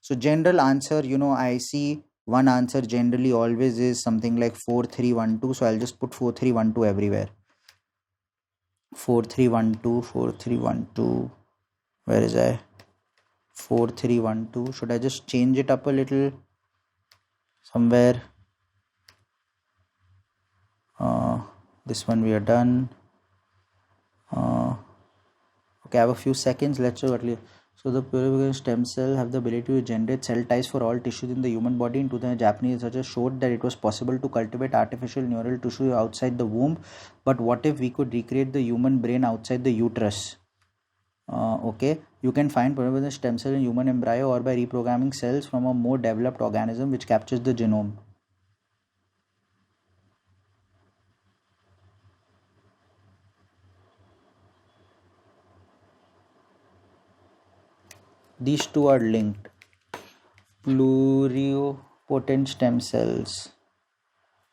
So general answer, I see one answer generally always is something like 4312. So I'll just put 4312 everywhere. 4312. Where is I? 4312. Should I just change it up a little somewhere? This one we are done. Okay, I have a few seconds. Let's show earlier. So the pluripotent stem cell have the ability to generate cell types for all tissues in the human body. In 2000, Japanese researchers showed that it was possible to cultivate artificial neural tissue outside the womb. But what if we could recreate the human brain outside the uterus? Okay, you can find pluripotent stem cell in human embryo or by reprogramming cells from a more developed organism which captures the genome. These two are linked. Pluripotent stem cells.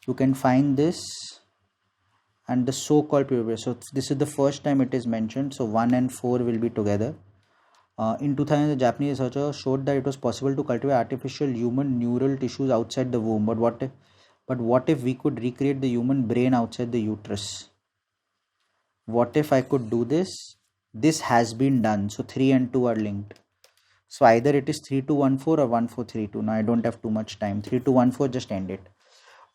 You can find this and the so-called pluripotent. So this is the first time it is mentioned. So 1 and 4 will be together. In 2000, the Japanese researcher showed that it was possible to cultivate artificial human neural tissues outside the womb. But what if we could recreate the human brain outside the uterus? What if I could do this? This has been done. So 3 and 2 are linked. So either it is 3214 or 1432. Now I don't have too much time. 3214, just end it.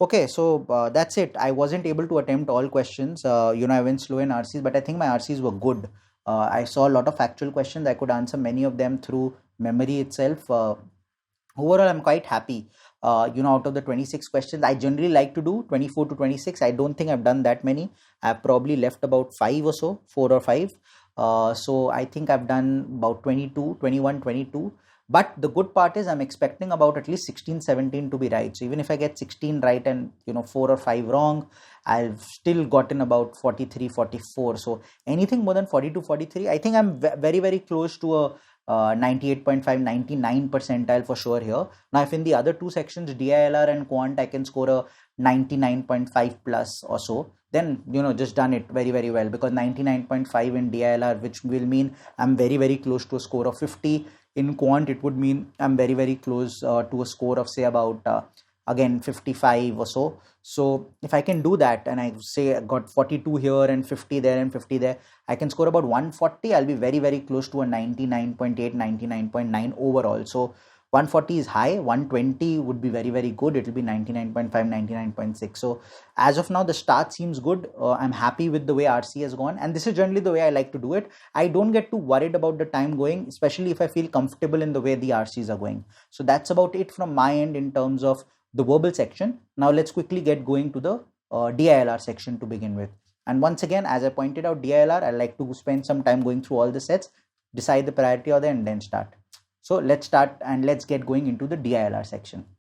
Okay, so that's it. I wasn't able to attempt all questions. I went slow in RCs, but I think my RCs were good. I saw a lot of factual questions. I could answer many of them through memory itself. Overall, I'm quite happy. Out of the 26 questions, I generally like to do 24 to 26. I don't think I've done that many. I've probably left about 5 or so, 4 or 5. So I think I've done about 22, 21, 22. But the good part is I'm expecting about at least 16, 17 to be right. So even if I get 16 right and 4 or 5 wrong, I've still gotten about 43, 44. So anything more than 42, 43, I think I'm very, very close to a 98.5, 99 percentile for sure here. Now, if in the other two sections, DILR and Quant, I can score a 99.5 plus or so, then, just done it very, very well, because 99.5 in DILR, which will mean I'm very, very close to a score of 50. In Quant, it would mean I'm very, very close to a score of, say, about, again, 55 or so. So if I can do that, and I say I got 42 here and 50 there and 50 there, I can score about 140. I'll be very, very close to a 99.8, 99.9 overall. So 140 is high, 120 would be very, very good. It will be 99.5, 99.6. So as of now, the start seems good. I'm happy with the way RC has gone. And this is generally the way I like to do it. I don't get too worried about the time going, especially if I feel comfortable in the way the RCs are going. So that's about it from my end in terms of the verbal section. Now let's quickly get going to the DILR section to begin with. And once again, as I pointed out, DILR, I like to spend some time going through all the sets, decide the priority order, and then start. So let's start and let's get going into the DILR section.